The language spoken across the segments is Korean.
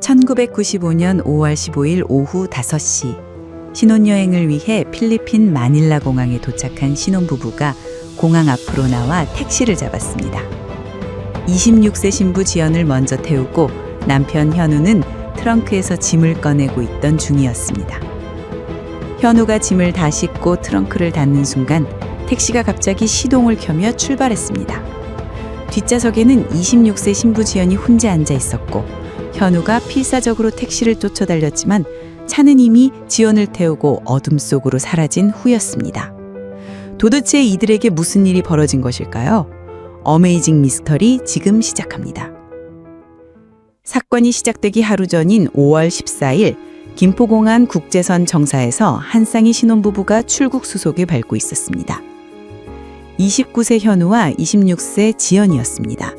1995년 5월 15일 오후 5시 신혼여행을 위해 필리핀 마닐라 공항에 도착한 신혼부부가 공항 앞으로 나와 택시를 잡았습니다. 26세 신부 지연을 먼저 태우고 남편 현우는 트렁크에서 짐을 꺼내고 있던 중이었습니다. 현우가 짐을 다 싣고 트렁크를 닫는 순간 택시가 갑자기 시동을 켜며 출발했습니다. 뒷좌석에는 26세 신부 지연이 혼자 앉아 있었고 현우가 필사적으로 택시를 쫓아달렸지만 차는 이미 지연을 태우고 어둠 속으로 사라진 후였습니다. 도대체 이들에게 무슨 일이 벌어진 것일까요? 어메이징 미스터리 지금 시작합니다. 사건이 시작되기 하루 전인 5월 14일 김포공항 국제선 정사에서 한 쌍의 신혼부부가 출국 수속을 밟고 있었습니다. 29세 현우와 26세 지연이었습니다.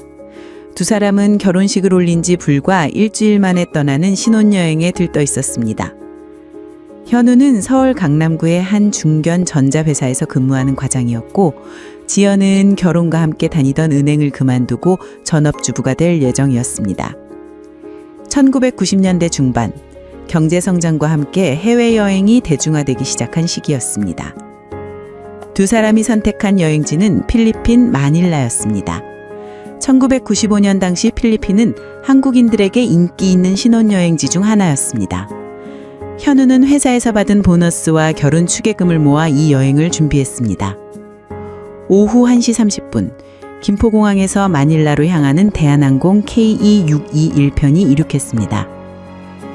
두 사람은 결혼식을 올린 지 불과 일주일 만에 떠나는 신혼여행에 들떠 있었습니다. 현우는 서울 강남구의 한 중견 전자회사에서 근무하는 과장이었고 지연은 결혼과 함께 다니던 은행을 그만두고 전업주부가 될 예정이었습니다. 1990년대 중반 경제성장과 함께 해외여행이 대중화되기 시작한 시기였습니다. 두 사람이 선택한 여행지는 필리핀 마닐라였습니다. 1995년 당시 필리핀은 한국인들에게 인기 있는 신혼여행지 중 하나였습니다. 현우는 회사에서 받은 보너스와 결혼 축의금을 모아 이 여행을 준비했습니다. 오후 1시 30분 김포공항에서 마닐라로 향하는 대한항공 KE621편이 이륙했습니다.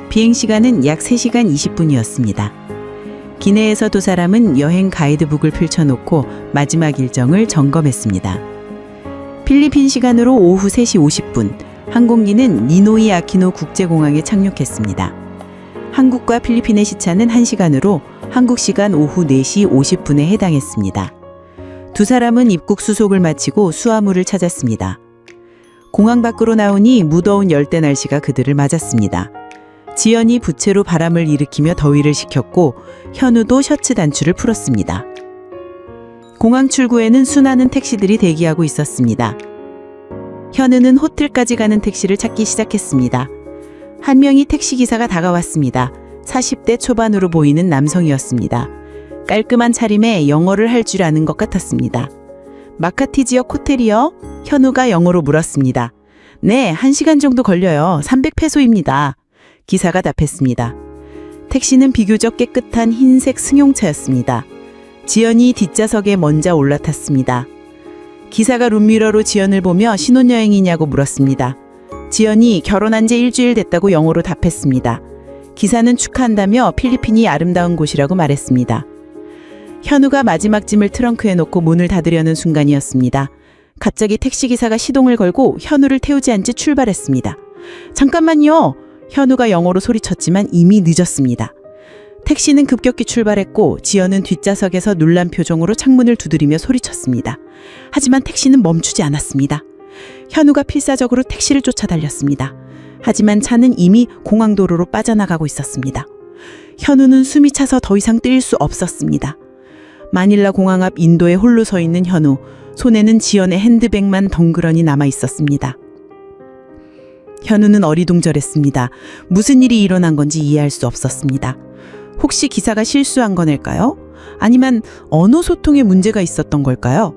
비행시간은 약 3시간 20분이었습니다. 기내에서 두 사람은 여행 가이드북을 펼쳐놓고 마지막 일정을 점검했습니다. 필리핀 시간으로 오후 3시 50분 항공기는 니노이 아키노 국제공항에 착륙했습니다. 한국과 필리핀의 시차는 1시간으로 한국 시간 오후 4시 50분에 해당했습니다. 두 사람은 입국 수속을 마치고 수화물을 찾았습니다. 공항 밖으로 나오니 무더운 열대 날씨가 그들을 맞았습니다. 지연이 부채로 바람을 일으키며 더위를 식혔고 현우도 셔츠 단추를 풀었습니다. 공항 출구에는 수많은 택시들이 대기하고 있었습니다. 현우는 호텔까지 가는 택시를 찾기 시작했습니다. 한 명의 택시기사가 다가왔습니다. 40대 초반으로 보이는 남성이었습니다. 깔끔한 차림에 영어를 할 줄 아는 것 같았습니다. 마카티 지역 호텔이요? 현우가 영어로 물었습니다. 네, 1시간 정도 걸려요. 300페소입니다. 기사가 답했습니다. 택시는 비교적 깨끗한 흰색 승용차였습니다. 지연이 뒷좌석에 먼저 올라탔습니다. 기사가 룸미러로 지연을 보며 신혼여행이냐고 물었습니다. 지연이 결혼한 지 일주일 됐다고 영어로 답했습니다. 기사는 축하한다며 필리핀이 아름다운 곳이라고 말했습니다. 현우가 마지막 짐을 트렁크에 놓고 문을 닫으려는 순간이었습니다. 갑자기 택시기사가 시동을 걸고 현우를 태우지 않은 채 출발했습니다. 잠깐만요! 현우가 영어로 소리쳤지만 이미 늦었습니다. 택시는 급격히 출발했고 지연은 뒷좌석에서 놀란 표정으로 창문을 두드리며 소리쳤습니다. 하지만 택시는 멈추지 않았습니다. 현우가 필사적으로 택시를 쫓아 달렸습니다. 하지만 차는 이미 공항도로로 빠져나가고 있었습니다. 현우는 숨이 차서 더 이상 뛸 수 없었습니다. 마닐라 공항 앞 인도에 홀로 서 있는 현우, 손에는 지연의 핸드백만 덩그러니 남아 있었습니다. 현우는 어리둥절했습니다. 무슨 일이 일어난 건지 이해할 수 없었습니다. 혹시 기사가 실수한 거닐까요? 아니면 언어 소통에 문제가 있었던 걸까요?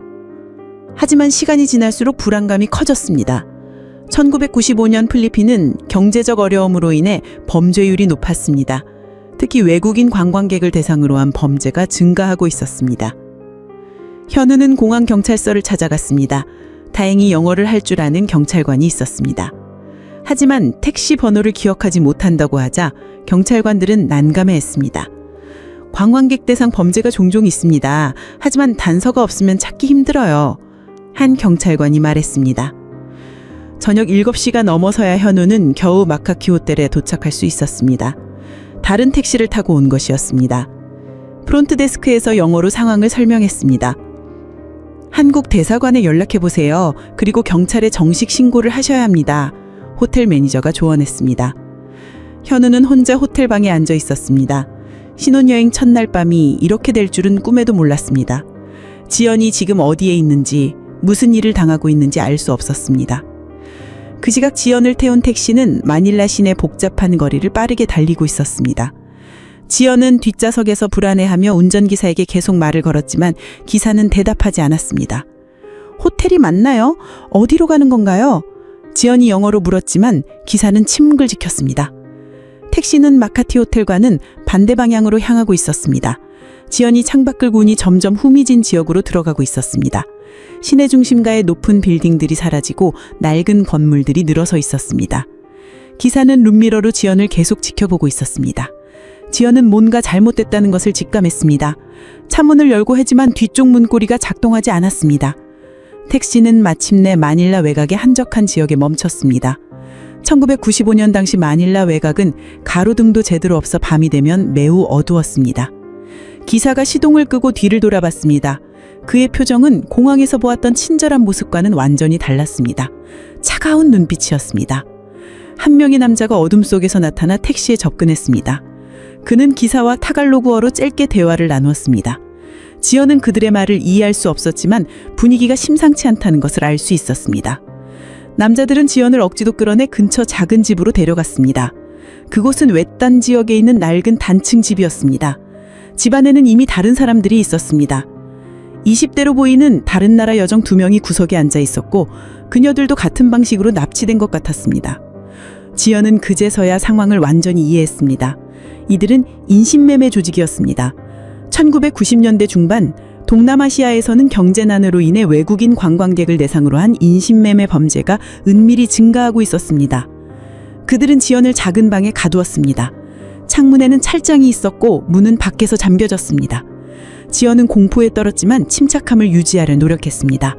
하지만 시간이 지날수록 불안감이 커졌습니다. 1995년 필리핀은 경제적 어려움으로 인해 범죄율이 높았습니다. 특히 외국인 관광객을 대상으로 한 범죄가 증가하고 있었습니다. 현우는 공항 경찰서를 찾아갔습니다. 다행히 영어를 할 줄 아는 경찰관이 있었습니다. 하지만 택시 번호를 기억하지 못한다고 하자 경찰관들은 난감해했습니다. 관광객 대상 범죄가 종종 있습니다. 하지만 단서가 없으면 찾기 힘들어요. 한 경찰관이 말했습니다. 저녁 7시가 넘어서야 현우는 겨우 마카키 호텔에 도착할 수 있었습니다. 다른 택시를 타고 온 것이었습니다. 프론트 데스크에서 영어로 상황을 설명했습니다. 한국 대사관에 연락해보세요. 그리고 경찰에 정식 신고를 하셔야 합니다. 호텔 매니저가 조언했습니다. 현우는 혼자 호텔방에 앉아 있었습니다. 신혼여행 첫날 밤이 이렇게 될 줄은 꿈에도 몰랐습니다. 지연이 지금 어디에 있는지, 무슨 일을 당하고 있는지 알 수 없었습니다. 그 시각 지연을 태운 택시는 마닐라 시내 복잡한 거리를 빠르게 달리고 있었습니다. 지연은 뒷좌석에서 불안해하며 운전기사에게 계속 말을 걸었지만 기사는 대답하지 않았습니다. 호텔이 맞나요? 어디로 가는 건가요? 지연이 영어로 물었지만 기사는 침묵을 지켰습니다. 택시는 마카티 호텔과는 반대 방향으로 향하고 있었습니다. 지연이 창밖을 보니 점점 후미진 지역으로 들어가고 있었습니다. 시내 중심가의 높은 빌딩들이 사라지고 낡은 건물들이 늘어서 있었습니다. 기사는 룸미러로 지연을 계속 지켜보고 있었습니다. 지연은 뭔가 잘못됐다는 것을 직감했습니다. 차문을 열고 하지만 뒤쪽 문고리가 작동하지 않았습니다. 택시는 마침내 마닐라 외곽의 한적한 지역에 멈췄습니다. 1995년 당시 마닐라 외곽은 가로등도 제대로 없어 밤이 되면 매우 어두웠습니다. 기사가 시동을 끄고 뒤를 돌아봤습니다. 그의 표정은 공항에서 보았던 친절한 모습과는 완전히 달랐습니다. 차가운 눈빛이었습니다. 한 명의 남자가 어둠 속에서 나타나 택시에 접근했습니다. 그는 기사와 타갈로그어로 짧게 대화를 나누었습니다. 지연은 그들의 말을 이해할 수 없었지만 분위기가 심상치 않다는 것을 알 수 있었습니다. 남자들은 지연을 억지로 끌어내 근처 작은 집으로 데려갔습니다. 그곳은 외딴 지역에 있는 낡은 단층 집이었습니다. 집 안에는 이미 다른 사람들이 있었습니다. 20대로 보이는 다른 나라 여정 2명이 구석에 앉아 있었고 그녀들도 같은 방식으로 납치된 것 같았습니다. 지연은 그제서야 상황을 완전히 이해했습니다. 이들은 인신매매 조직이었습니다. 1990년대 중반 동남아시아에서는 경제난으로 인해 외국인 관광객을 대상으로 한 인신매매 범죄가 은밀히 증가하고 있었습니다. 그들은 지연을 작은 방에 가두었습니다. 창문에는 찰장이 있었고 문은 밖에서 잠겨졌습니다. 지연은 공포에 떨었지만 침착함을 유지하려 노력했습니다.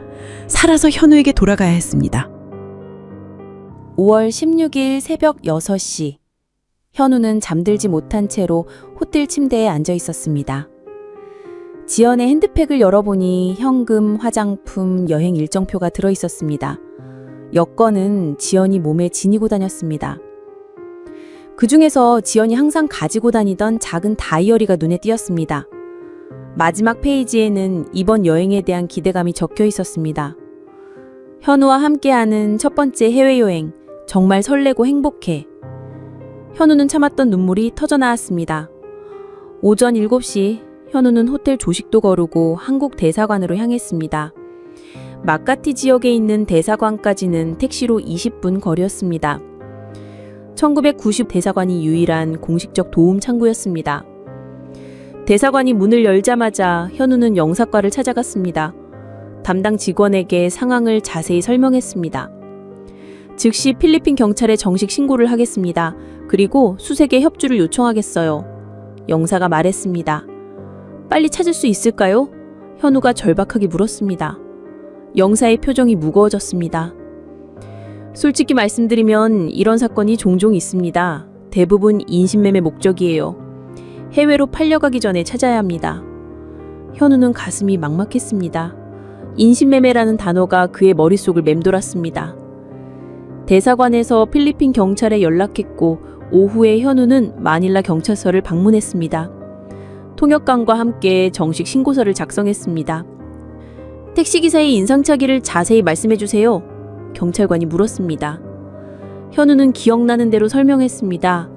살아서 현우에게 돌아가야 했습니다. 5월 16일 새벽 6시. 현우는 잠들지 못한 채로 호텔 침대에 앉아 있었습니다. 지연의 핸드백을 열어보니 현금, 화장품, 여행 일정표가 들어 있었습니다. 여권은 지연이 몸에 지니고 다녔습니다. 그 중에서 지연이 항상 가지고 다니던 작은 다이어리가 눈에 띄었습니다. 마지막 페이지에는 이번 여행에 대한 기대감이 적혀 있었습니다. 현우와 함께하는 첫 번째 해외여행, 정말 설레고 행복해. 현우는 참았던 눈물이 터져나왔습니다. 오전 7시 현우는 호텔 조식도 거르고 한국 대사관으로 향했습니다. 마카티 지역에 있는 대사관까지는 택시로 20분 거리였습니다. 1990 대사관이 유일한 공식적 도움 창구였습니다. 대사관이 문을 열자마자 현우는 영사과를 찾아갔습니다. 담당 직원에게 상황을 자세히 설명했습니다. 즉시 필리핀 경찰에 정식 신고를 하겠습니다. 그리고 수색에 협조를 요청하겠어요. 영사가 말했습니다. 빨리 찾을 수 있을까요? 현우가 절박하게 물었습니다. 영사의 표정이 무거워졌습니다. 솔직히 말씀드리면 이런 사건이 종종 있습니다. 대부분 인신매매 목적이에요. 해외로 팔려가기 전에 찾아야 합니다. 현우는 가슴이 막막했습니다. 인신매매라는 단어가 그의 머릿속을 맴돌았습니다. 대사관에서 필리핀 경찰에 연락했고 오후에 현우는 마닐라 경찰서를 방문했습니다. 통역관과 함께 정식 신고서를 작성했습니다. 택시기사의 인상착의를 자세히 말씀해주세요. 경찰관이 물었습니다. 현우는 기억나는 대로 설명했습니다.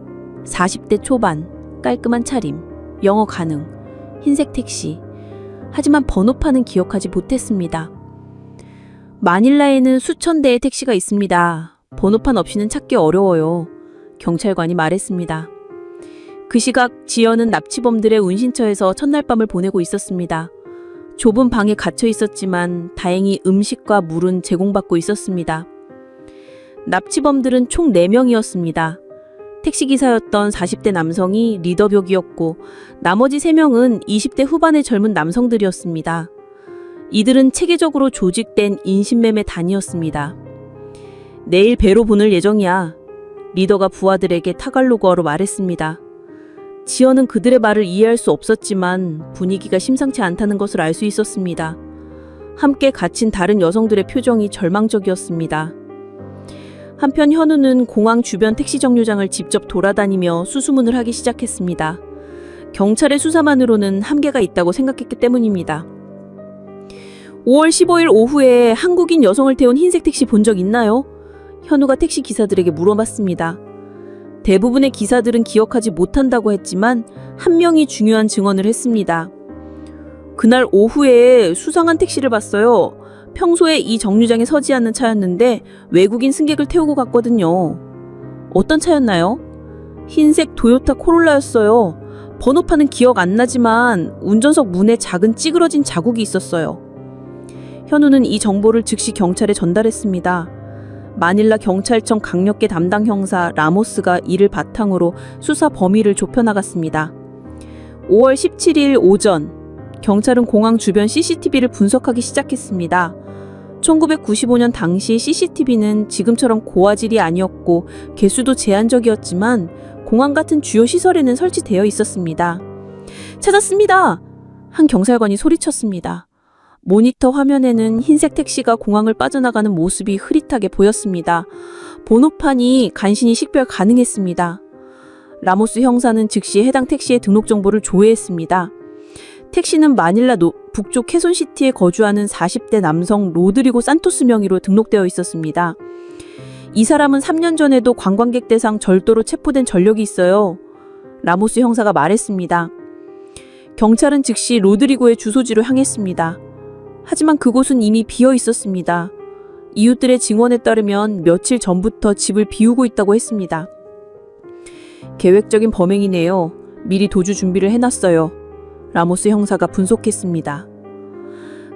40대 초반, 깔끔한 차림, 영어 가능, 흰색 택시. 하지만 번호판은 기억하지 못했습니다. 마닐라에는 수천 대의 택시가 있습니다. 번호판 없이는 찾기 어려워요. 경찰관이 말했습니다. 그 시각 지연은 납치범들의 운신처에서 첫날 밤을 보내고 있었습니다. 좁은 방에 갇혀 있었지만 다행히 음식과 물은 제공받고 있었습니다. 납치범들은 총 4명이었습니다. 택시기사였던 40대 남성이 리더벽이었고 나머지 3명은 20대 후반의 젊은 남성들이었습니다. 이들은 체계적으로 조직된 인신매매 단이었습니다. 내일 배로 보낼 예정이야. 리더가 부하들에게 타갈로그어로 말했습니다. 지연은 그들의 말을 이해할 수 없었지만 분위기가 심상치 않다는 것을 알 수 있었습니다. 함께 갇힌 다른 여성들의 표정이 절망적이었습니다. 한편 현우는 공항 주변 택시 정류장을 직접 돌아다니며 수소문을 하기 시작했습니다. 경찰의 수사만으로는 한계가 있다고 생각했기 때문입니다. 5월 15일 오후에 한국인 여성을 태운 흰색 택시 본 적 있나요? 현우가 택시 기사들에게 물어봤습니다. 대부분의 기사들은 기억하지 못한다고 했지만 한 명이 중요한 증언을 했습니다. 그날 오후에 수상한 택시를 봤어요. 평소에 이 정류장에 서지 않는 차였는데 외국인 승객을 태우고 갔거든요. 어떤 차였나요? 흰색 도요타 코롤라였어요. 번호판은 기억 안 나지만 운전석 문에 작은 찌그러진 자국이 있었어요. 현우는 이 정보를 즉시 경찰에 전달했습니다. 마닐라 경찰청 강력계 담당 형사 라모스가 이를 바탕으로 수사 범위를 좁혀나갔습니다. 5월 17일 오전, 경찰은 공항 주변 CCTV를 분석하기 시작했습니다. 1995년 당시 CCTV는 지금처럼 고화질이 아니었고 개수도 제한적이었지만 공항 같은 주요 시설에는 설치되어 있었습니다. 찾았습니다! 한 경찰관이 소리쳤습니다. 모니터 화면에는 흰색 택시가 공항을 빠져나가는 모습이 흐릿하게 보였습니다. 번호판이 간신히 식별 가능했습니다. 라모스 형사는 즉시 해당 택시의 등록 정보를 조회했습니다. 택시는 마닐라 북쪽 케손시티에 거주하는 40대 남성 로드리고 산토스 명의로 등록되어 있었습니다. 이 사람은 3년 전에도 관광객 대상 절도로 체포된 전력이 있어요. 라모스 형사가 말했습니다. 경찰은 즉시 로드리고의 주소지로 향했습니다. 하지만 그곳은 이미 비어 있었습니다. 이웃들의 증언에 따르면 며칠 전부터 집을 비우고 있다고 했습니다. 계획적인 범행이네요. 미리 도주 준비를 해놨어요. 라모스 형사가 분석했습니다.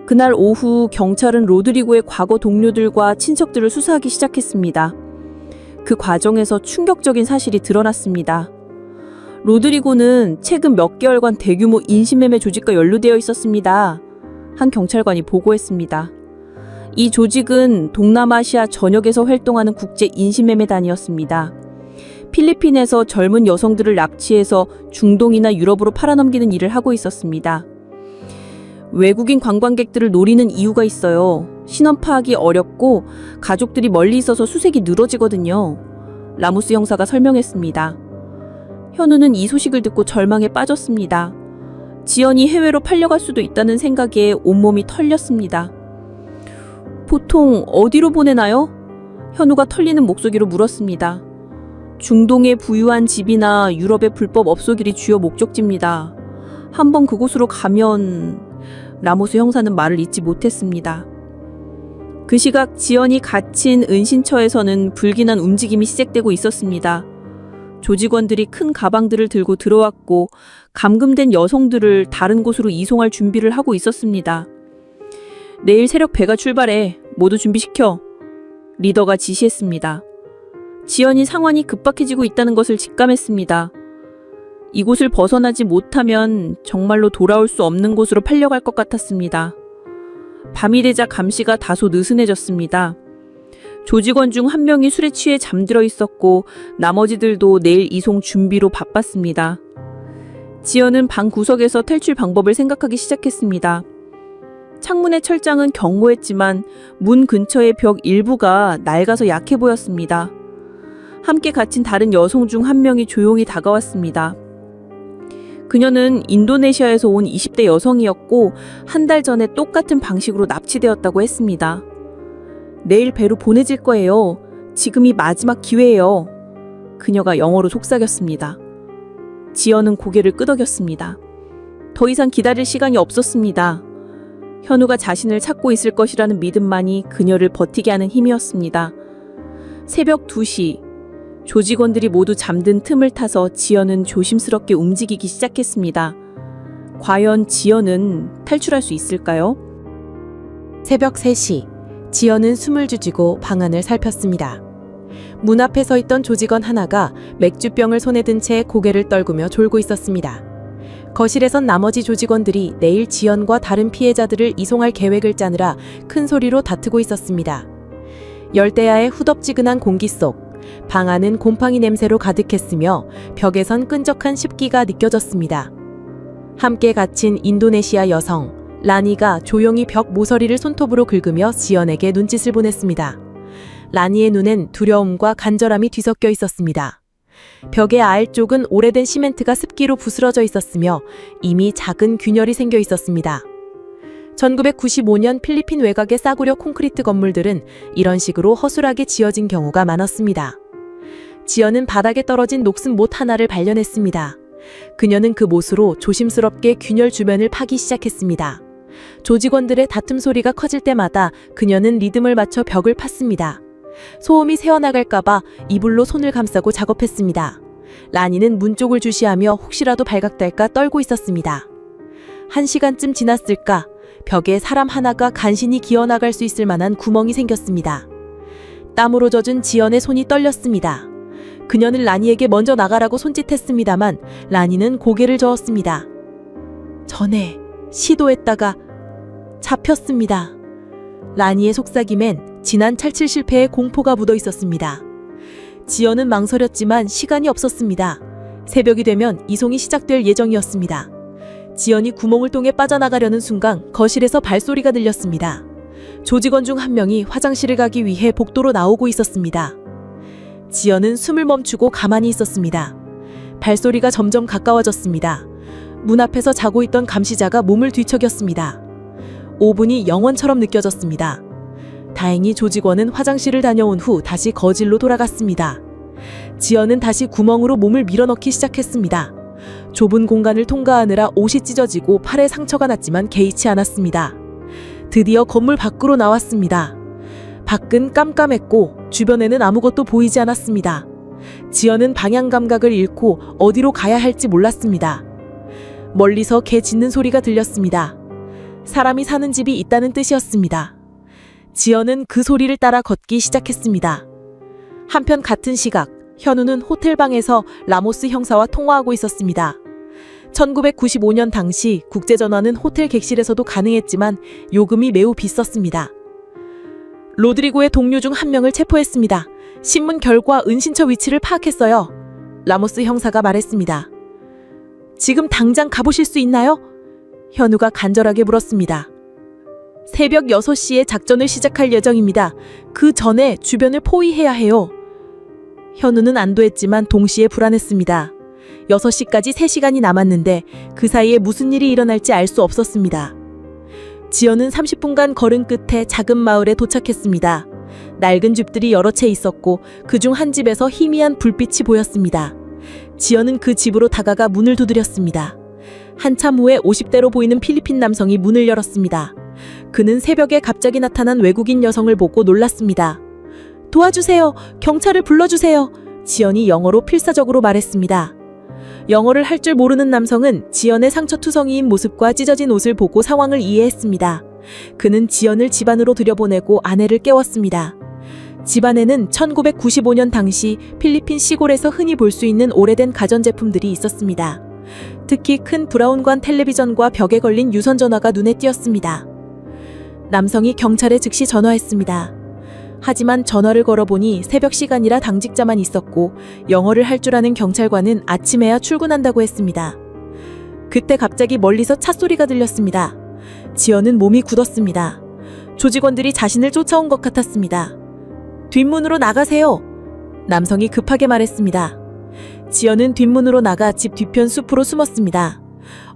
그날 오후 경찰은 로드리고의 과거 동료들과 친척들을 수사하기 시작했습니다. 그 과정에서 충격적인 사실이 드러났습니다. 로드리고는 최근 몇 개월간 대규모 인신매매 조직과 연루되어 있었습니다. 한 경찰관이 보고했습니다. 이 조직은 동남아시아 전역에서 활동하는 국제 인신매매단이었습니다. 필리핀에서 젊은 여성들을 납치해서 중동이나 유럽으로 팔아넘기는 일을 하고 있었습니다. 외국인 관광객들을 노리는 이유가 있어요. 신원 파악이 어렵고 가족들이 멀리 있어서 수색이 늘어지거든요. 라모스 형사가 설명했습니다. 현우는 이 소식을 듣고 절망에 빠졌습니다. 지연이 해외로 팔려갈 수도 있다는 생각에 온몸이 털렸습니다. 보통 어디로 보내나요? 현우가 털리는 목소리로 물었습니다. 중동의 부유한 집이나 유럽의 불법 업소길이 주요 목적지입니다. 한번 그곳으로 가면... 라모스 형사는 말을 잇지 못했습니다. 그 시각 지연이 갇힌 은신처에서는 불길한 움직임이 시작되고 있었습니다. 조직원들이 큰 가방들을 들고 들어왔고 감금된 여성들을 다른 곳으로 이송할 준비를 하고 있었습니다. 내일 새벽 배가 출발해. 모두 준비시켜. 리더가 지시했습니다. 지연이 상황이 급박해지고 있다는 것을 직감했습니다. 이곳을 벗어나지 못하면 정말로 돌아올 수 없는 곳으로 팔려갈 것 같았습니다. 밤이 되자 감시가 다소 느슨해졌습니다. 조직원 중 한 명이 술에 취해 잠들어 있었고 나머지들도 내일 이송 준비로 바빴습니다. 지연은 방 구석에서 탈출 방법을 생각하기 시작했습니다. 창문의 철장은 견고했지만 문 근처의 벽 일부가 낡아서 약해 보였습니다. 함께 갇힌 다른 여성 중 한 명이 조용히 다가왔습니다. 그녀는 인도네시아에서 온 20대 여성이었고 한 달 전에 똑같은 방식으로 납치되었다고 했습니다. 내일 배로 보내질 거예요. 지금이 마지막 기회예요. 그녀가 영어로 속삭였습니다. 지연은 고개를 끄덕였습니다. 더 이상 기다릴 시간이 없었습니다. 현우가 자신을 찾고 있을 것이라는 믿음만이 그녀를 버티게 하는 힘이었습니다. 새벽 2시, 조직원들이 모두 잠든 틈을 타서 지연은 조심스럽게 움직이기 시작했습니다. 과연 지연은 탈출할 수 있을까요? 새벽 3시, 지연은 숨을 죽이고 방안을 살폈습니다. 문 앞에 서 있던 조직원 하나가 맥주병을 손에 든 채 고개를 떨구며 졸고 있었습니다. 거실에선 나머지 조직원들이 내일 지연과 다른 피해자들을 이송할 계획을 짜느라 큰 소리로 다투고 있었습니다. 열대야의 후덥지근한 공기 속 방 안은 곰팡이 냄새로 가득했으며 벽에선 끈적한 습기가 느껴졌습니다. 함께 갇힌 인도네시아 여성 라니가 조용히 벽 모서리를 손톱으로 긁으며 지연에게 눈짓을 보냈습니다. 라니의 눈엔 두려움과 간절함이 뒤섞여 있었습니다. 벽의 아래쪽은 오래된 시멘트가 습기로 부스러져 있었으며 이미 작은 균열이 생겨 있었습니다. 1995년 필리핀 외곽의 싸구려 콘크리트 건물들은 이런 식으로 허술하게 지어진 경우가 많았습니다. 지연은 바닥에 떨어진 녹슨 못 하나를 발견했습니다. 그녀는 그 못으로 조심스럽게 균열 주변을 파기 시작했습니다. 조직원들의 다툼 소리가 커질 때마다 그녀는 리듬을 맞춰 벽을 팠습니다. 소음이 새어나갈까봐 이불로 손을 감싸고 작업했습니다. 라니는 문 쪽을 주시하며 혹시라도 발각될까 떨고 있었습니다. 1시간쯤 지났을까 벽에 사람 하나가 간신히 기어나갈 수 있을 만한 구멍이 생겼습니다. 땀으로 젖은 지연의 손이 떨렸습니다. 그녀는 라니에게 먼저 나가라고 손짓했습니다만 라니는 고개를 저었습니다. 전에 시도했다가 잡혔습니다. 라니의 속삭임엔 지난 찰칠 실패의 공포가 묻어 있었습니다. 지연은 망설였지만 시간이 없었습니다. 새벽이 되면 이송이 시작될 예정이었습니다. 지연이 구멍을 통해 빠져나가려는 순간 거실에서 발소리가 들렸습니다. 조직원 중 한 명이 화장실을 가기 위해 복도로 나오고 있었습니다. 지연은 숨을 멈추고 가만히 있었습니다. 발소리가 점점 가까워졌습니다. 문 앞에서 자고 있던 감시자가 몸을 뒤척였습니다. 5분이 영원처럼 느껴졌습니다. 다행히 조직원은 화장실을 다녀온 후 다시 거실로 돌아갔습니다. 지연은 다시 구멍으로 몸을 밀어넣기 시작했습니다. 좁은 공간을 통과하느라 옷이 찢어지고 팔에 상처가 났지만 개의치 않았습니다. 드디어 건물 밖으로 나왔습니다. 밖은 깜깜했고 주변에는 아무것도 보이지 않았습니다. 지연은 방향 감각을 잃고 어디로 가야 할지 몰랐습니다. 멀리서 개 짖는 소리가 들렸습니다. 사람이 사는 집이 있다는 뜻이었습니다. 지연은 그 소리를 따라 걷기 시작했습니다. 한편 같은 시각 현우는 호텔방에서 라모스 형사와 통화하고 있었습니다. 1995년 당시 국제전화는 호텔 객실에서도 가능했지만 요금이 매우 비쌌습니다. 로드리고의 동료 중 한 명을 체포했습니다. 신문 결과 은신처 위치를 파악했어요. 라모스 형사가 말했습니다. 지금 당장 가보실 수 있나요? 현우가 간절하게 물었습니다. 새벽 6시에 작전을 시작할 예정입니다. 그 전에 주변을 포위해야 해요. 현우는 안도했지만 동시에 불안했습니다. 6시까지 3시간이 남았는데 그 사이에 무슨 일이 일어날지 알 수 없었습니다. 지연은 30분간 걸은 끝에 작은 마을에 도착했습니다. 낡은 집들이 여러 채 있었고 그중 한 집에서 희미한 불빛이 보였습니다. 지연은 그 집으로 다가가 문을 두드렸습니다. 한참 후에 50대로 보이는 필리핀 남성이 문을 열었습니다. 그는 새벽에 갑자기 나타난 외국인 여성을 보고 놀랐습니다. 도와주세요. 경찰을 불러주세요. 지연이 영어로 필사적으로 말했습니다. 영어를 할 줄 모르는 남성은 지연의 상처투성이인 모습과 찢어진 옷을 보고 상황을 이해했습니다. 그는 지연을 집 안으로 들여보내고 아내를 깨웠습니다. 집 안에는 1995년 당시 필리핀 시골에서 흔히 볼 수 있는 오래된 가전제품들이 있었습니다. 특히 큰 브라운관 텔레비전과 벽에 걸린 유선전화가 눈에 띄었습니다. 남성이 경찰에 즉시 전화했습니다. 하지만 전화를 걸어보니 새벽 시간이라 당직자만 있었고 영어를 할 줄 아는 경찰관은 아침에야 출근한다고 했습니다. 그때 갑자기 멀리서 찻소리가 들렸습니다. 지연은 몸이 굳었습니다. 조직원들이 자신을 쫓아온 것 같았습니다. 뒷문으로 나가세요. 남성이 급하게 말했습니다. 지연은 뒷문으로 나가 집 뒤편 숲으로 숨었습니다.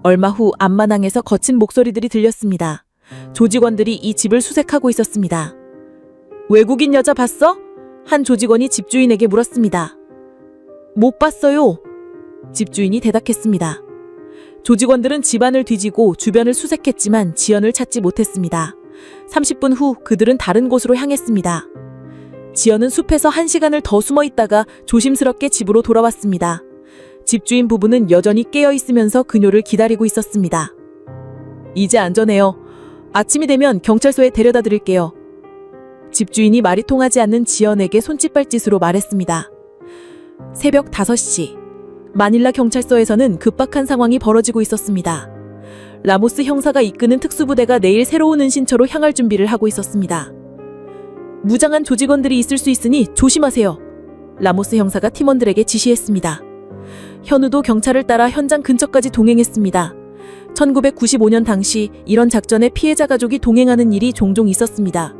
얼마 후 앞마당에서 거친 목소리들이 들렸습니다. 조직원들이 이 집을 수색하고 있었습니다. 외국인 여자 봤어? 한 조직원이 집주인에게 물었습니다. 못 봤어요. 집주인이 대답했습니다. 조직원들은 집안을 뒤지고 주변을 수색했지만 지연을 찾지 못했습니다. 30분 후 그들은 다른 곳으로 향했습니다. 지연은 숲에서 1시간을 더 숨어 있다가 조심스럽게 집으로 돌아왔습니다. 집주인 부부는 여전히 깨어 있으면서 그녀를 기다리고 있었습니다. 이제 안전해요. 아침이 되면 경찰서에 데려다 드릴게요. 집주인이 말이 통하지 않는 지연에게 손짓발짓으로 말했습니다. 새벽 5시, 마닐라 경찰서에서는 급박한 상황이 벌어지고 있었습니다. 라모스 형사가 이끄는 특수부대가 내일 새로운 은신처로 향할 준비를 하고 있었습니다. 무장한 조직원들이 있을 수 있으니 조심하세요. 라모스 형사가 팀원들에게 지시했습니다. 현우도 경찰을 따라 현장 근처까지 동행했습니다. 1995년 당시 이런 작전에 피해자 가족이 동행하는 일이 종종 있었습니다.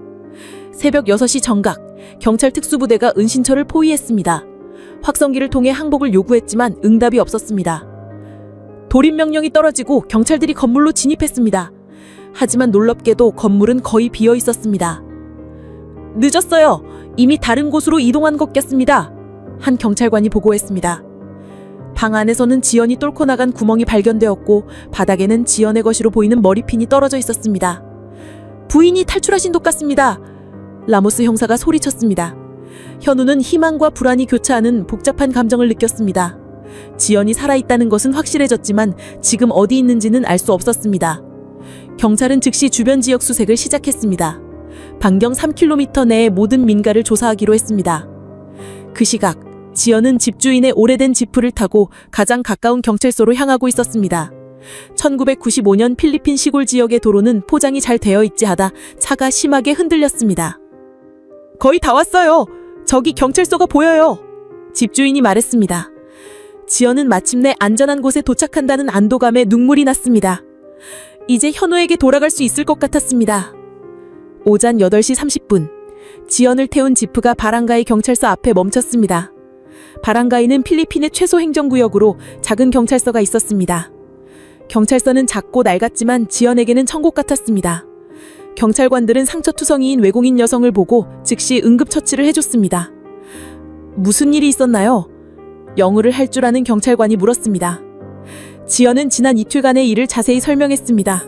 새벽 6시 정각, 경찰 특수부대가 은신처를 포위했습니다. 확성기를 통해 항복을 요구했지만 응답이 없었습니다. 돌입 명령이 떨어지고 경찰들이 건물로 진입했습니다. 하지만 놀랍게도 건물은 거의 비어 있었습니다. 늦었어요. 이미 다른 곳으로 이동한 것 같습니다. 한 경찰관이 보고했습니다. 방 안에서는 지연이 뚫고 나간 구멍이 발견되었고 바닥에는 지연의 것으로 보이는 머리핀이 떨어져 있었습니다. 부인이 탈출하신 것 같습니다. 라모스 형사가 소리쳤습니다. 현우는 희망과 불안이 교차하는 복잡한 감정을 느꼈습니다. 지연이 살아있다는 것은 확실해졌지만 지금 어디 있는지는 알 수 없었습니다. 경찰은 즉시 주변 지역 수색을 시작했습니다. 반경 3km 내의 모든 민가를 조사하기로 했습니다. 그 시각 지연은 집주인의 오래된 지프를 타고 가장 가까운 경찰서로 향하고 있었습니다. 1995년 필리핀 시골 지역의 도로는 포장이 잘 되어 있지 하다 차가 심하게 흔들렸습니다. 거의 다 왔어요. 저기 경찰서가 보여요. 집주인이 말했습니다. 지연은 마침내 안전한 곳에 도착한다는 안도감에 눈물이 났습니다. 이제 현우에게 돌아갈 수 있을 것 같았습니다. 오전 8시 30분, 지연을 태운 지프가 바랑가이 경찰서 앞에 멈췄습니다. 바랑가이는 필리핀의 최소 행정구역으로 작은 경찰서가 있었습니다. 경찰서는 작고 낡았지만 지연에게는 천국 같았습니다. 경찰관들은 상처투성이인 외국인 여성을 보고 즉시 응급처치를 해줬습니다. 무슨 일이 있었나요? 영어를 할 줄 아는 경찰관이 물었습니다. 지연은 지난 이틀간의 일을 자세히 설명했습니다.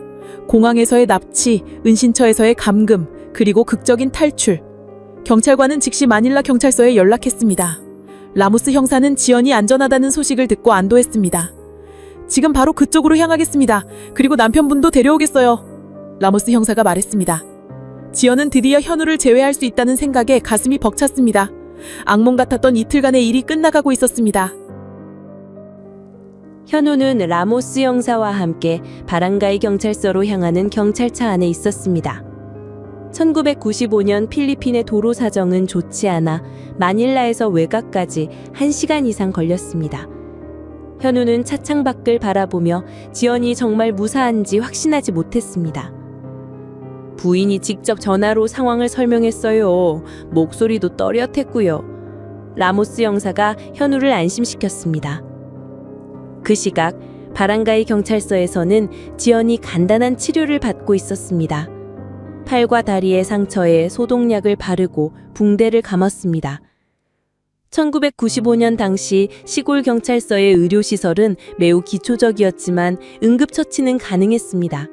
공항에서의 납치, 은신처에서의 감금, 그리고 극적인 탈출. 경찰관은 즉시 마닐라 경찰서에 연락했습니다. 라모스 형사는 지연이 안전하다는 소식을 듣고 안도했습니다. 지금 바로 그쪽으로 향하겠습니다. 그리고 남편분도 데려오겠어요. 라모스 형사가 말했습니다. 지연은 드디어 현우를 제외할 수 있다는 생각에 가슴이 벅찼습니다. 악몽 같았던 이틀간의 일이 끝나가고 있었습니다. 현우는 라모스 형사와 함께 바랑가이 경찰서로 향하는 경찰차 안에 있었습니다. 1995년 필리핀의 도로 사정은 좋지 않아 마닐라에서 외곽까지 1시간 이상 걸렸습니다. 현우는 차창 밖을 바라보며 지연이 정말 무사한지 확신하지 못했습니다. 부인이 직접 전화로 상황을 설명했어요. 목소리도 또렷했고요. 라모스 형사가 현우를 안심시켰습니다. 그 시각 바랑가이 경찰서에서는 지연이 간단한 치료를 받고 있었습니다. 팔과 다리의 상처에 소독약을 바르고 붕대를 감았습니다. 1995년 당시 시골 경찰서의 의료시설은 매우 기초적이었지만 응급처치는 가능했습니다.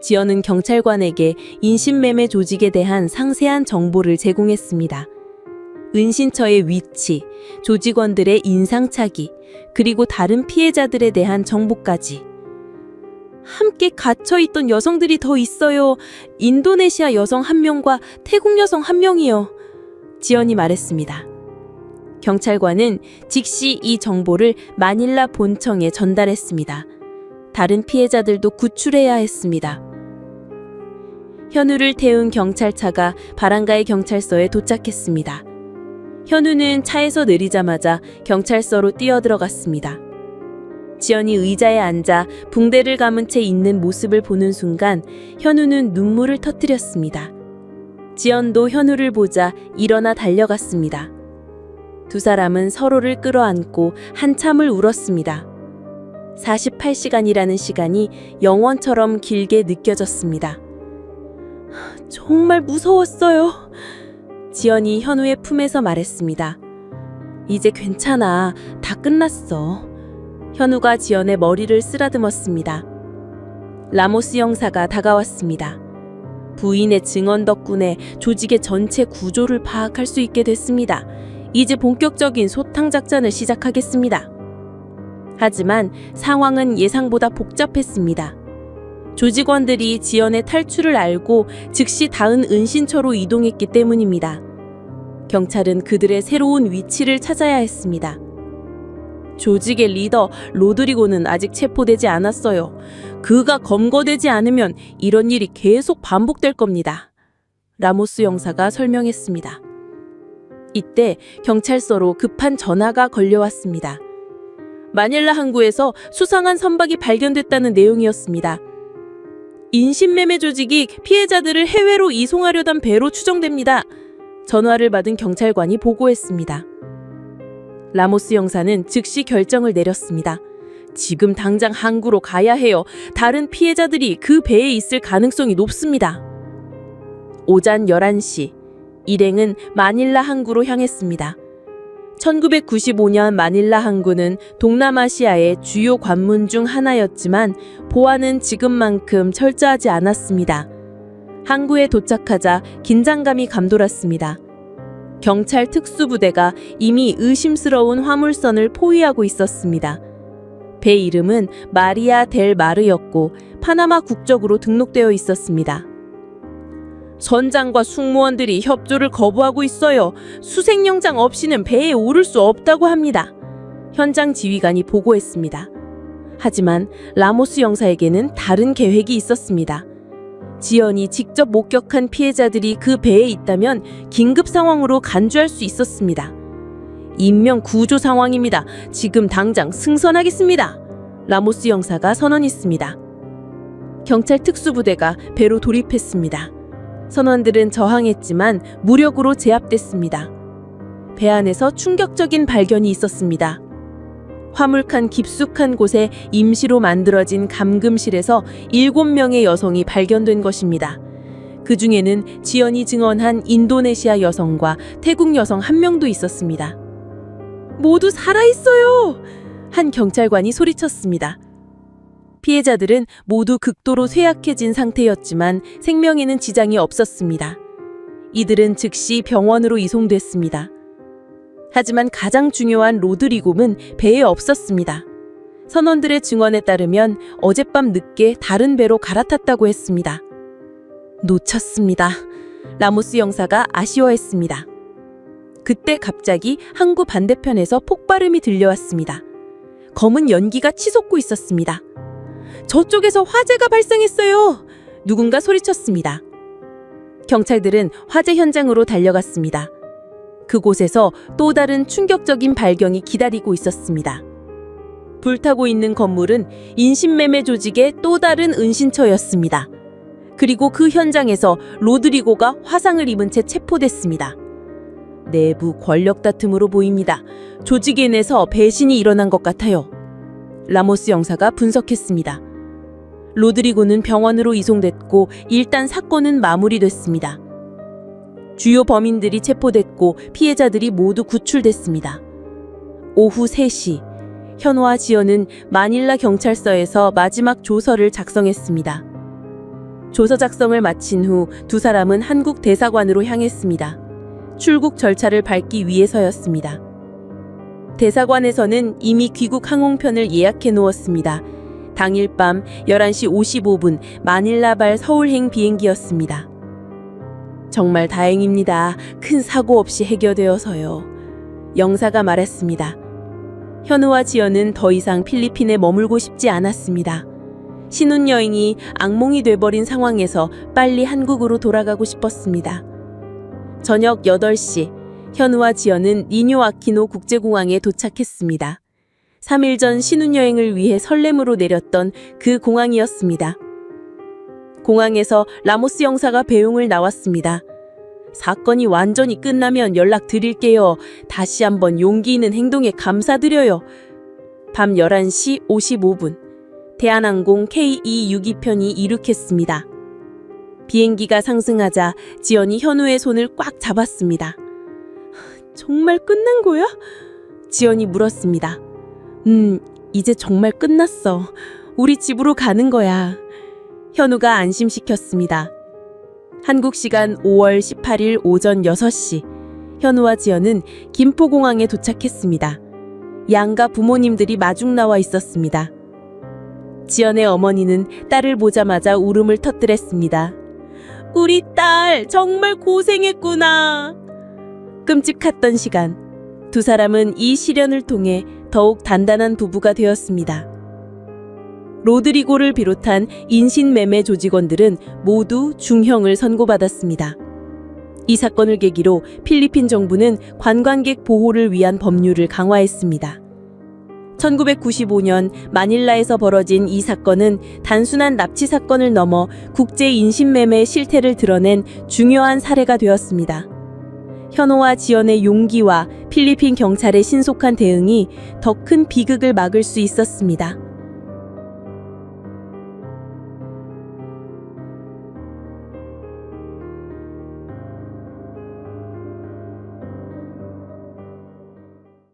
지연은 경찰관에게 인신매매 조직에 대한 상세한 정보를 제공했습니다. 은신처의 위치, 조직원들의 인상착의, 그리고 다른 피해자들에 대한 정보까지. 함께 갇혀있던 여성들이 더 있어요. 인도네시아 여성 1명과 태국 여성 1명이요. 지연이 말했습니다. 경찰관은 즉시 이 정보를 마닐라 본청에 전달했습니다. 다른 피해자들도 구출해야 했습니다. 현우를 태운 경찰차가 바랑가이 경찰서에 도착했습니다. 현우는 차에서 내리자마자 경찰서로 뛰어들어갔습니다. 지연이 의자에 앉아 붕대를 감은 채 있는 모습을 보는 순간 현우는 눈물을 터뜨렸습니다. 지연도 현우를 보자 일어나 달려갔습니다. 두 사람은 서로를 끌어안고 한참을 울었습니다. 48시간이라는 시간이 영원처럼 길게 느껴졌습니다. 정말 무서웠어요. 지연이 현우의 품에서 말했습니다. 이제 괜찮아. 다 끝났어. 현우가 지연의 머리를 쓰다듬었습니다. 라모스 형사가 다가왔습니다. 부인의 증언 덕분에 조직의 전체 구조를 파악할 수 있게 됐습니다. 이제 본격적인 소탕 작전을 시작하겠습니다. 하지만 상황은 예상보다 복잡했습니다. 조직원들이 지연의 탈출을 알고 즉시 닿은 은신처로 이동했기 때문입니다. 경찰은 그들의 새로운 위치를 찾아야 했습니다. 조직의 리더 로드리고는 아직 체포되지 않았어요. 그가 검거되지 않으면 이런 일이 계속 반복될 겁니다. 라모스 형사가 설명했습니다. 이때 경찰서로 급한 전화가 걸려왔습니다. 마닐라 항구에서 수상한 선박이 발견됐다는 내용이었습니다. 인신매매 조직이 피해자들을 해외로 이송하려던 배로 추정됩니다. 전화를 받은 경찰관이 보고했습니다. 라모스 형사는 즉시 결정을 내렸습니다. 지금 당장 항구로 가야 해요. 다른 피해자들이 그 배에 있을 가능성이 높습니다. 오전 11시, 일행은 마닐라 항구로 향했습니다. 1995년 마닐라 항구는 동남아시아의 주요 관문 중 하나였지만 보안은 지금만큼 철저하지 않았습니다. 항구에 도착하자 긴장감이 감돌았습니다. 경찰 특수부대가 이미 의심스러운 화물선을 포위하고 있었습니다. 배 이름은 마리아 델 마르였고 파나마 국적으로 등록되어 있었습니다. 선장과 승무원들이 협조를 거부하고 있어요. 수색영장 없이는 배에 오를 수 없다고 합니다. 현장 지휘관이 보고했습니다. 하지만 라모스 영사에게는 다른 계획이 있었습니다. 지연이 직접 목격한 피해자들이 그 배에 있다면 긴급 상황으로 간주할 수 있었습니다. 인명 구조 상황입니다. 지금 당장 승선하겠습니다. 라모스 영사가 선언했습니다. 경찰 특수부대가 배로 돌입했습니다. 선원들은 저항했지만 무력으로 제압됐습니다. 배 안에서 충격적인 발견이 있었습니다. 화물칸 깊숙한 곳에 임시로 만들어진 감금실에서 7명의 여성이 발견된 것입니다. 그 중에는 지연이 증언한 인도네시아 여성과 태국 여성 1명도 있었습니다. 모두 살아있어요! 한 경찰관이 소리쳤습니다. 피해자들은 모두 극도로 쇠약해진 상태였지만 생명에는 지장이 없었습니다. 이들은 즉시 병원으로 이송됐습니다. 하지만 가장 중요한 로드리곰은 배에 없었습니다. 선원들의 증언에 따르면 어젯밤 늦게 다른 배로 갈아탔다고 했습니다. 놓쳤습니다. 라모스 영사가 아쉬워했습니다. 그때 갑자기 항구 반대편에서 폭발음이 들려왔습니다. 검은 연기가 치솟고 있었습니다. 저쪽에서 화재가 발생했어요. 누군가 소리쳤습니다. 경찰들은 화재 현장으로 달려갔습니다. 그곳에서 또 다른 충격적인 발견이 기다리고 있었습니다. 불타고 있는 건물은 인신매매 조직의 또 다른 은신처였습니다. 그리고 그 현장에서 로드리고가 화상을 입은 채 체포됐습니다. 내부 권력 다툼으로 보입니다. 조직에 내서 배신이 일어난 것 같아요. 라모스 영사가 분석했습니다. 로드리고는 병원으로 이송됐고 일단 사건은 마무리됐습니다. 주요 범인들이 체포됐고 피해자들이 모두 구출됐습니다. 오후 3시, 현우와 지연은 마닐라 경찰서에서 마지막 조서를 작성했습니다. 조서 작성을 마친 후 두 사람은 한국 대사관으로 향했습니다. 출국 절차를 밟기 위해서였습니다. 대사관에서는 이미 귀국 항공편을 예약해 놓았습니다. 당일 밤 11시 55분 마닐라발 서울행 비행기였습니다. 정말 다행입니다. 큰 사고 없이 해결되어서요. 영사가 말했습니다. 현우와 지연은 더 이상 필리핀에 머물고 싶지 않았습니다. 신혼여행이 악몽이 돼버린 상황에서 빨리 한국으로 돌아가고 싶었습니다. 저녁 8시, 현우와 지연은 니뇨 아키노 국제공항에 도착했습니다. 3일 전 신혼여행을 위해 설렘으로 내렸던 그 공항이었습니다. 공항에서 라모스 영사가 배웅을 나왔습니다. 사건이 완전히 끝나면 연락드릴게요. 다시 한번 용기 있는 행동에 감사드려요. 밤 11시 55분, 대한항공 K262편이 이륙했습니다. 비행기가 상승하자 지연이 현우의 손을 꽉 잡았습니다. 정말 끝난 거야? 지연이 물었습니다. 이제 정말 끝났어. 우리 집으로 가는 거야. 현우가 안심시켰습니다. 한국 시간 5월 18일 오전 6시, 현우와 지연은 김포공항에 도착했습니다. 양가 부모님들이 마중 나와 있었습니다. 지연의 어머니는 딸을 보자마자 울음을 터뜨렸습니다. 우리 딸 정말 고생했구나. 끔찍했던 시간, 두 사람은 이 시련을 통해 더욱 단단한 부부가 되었습니다. 로드리고를 비롯한 인신매매 조직원들은 모두 중형을 선고받았습니다. 이 사건을 계기로 필리핀 정부는 관광객 보호를 위한 법률을 강화했습니다. 1995년 마닐라에서 벌어진 이 사건은 단순한 납치 사건을 넘어 국제 인신매매의 실태를 드러낸 중요한 사례가 되었습니다. 현우와 지연의 용기와 필리핀 경찰의 신속한 대응이 더 큰 비극을 막을 수 있었습니다.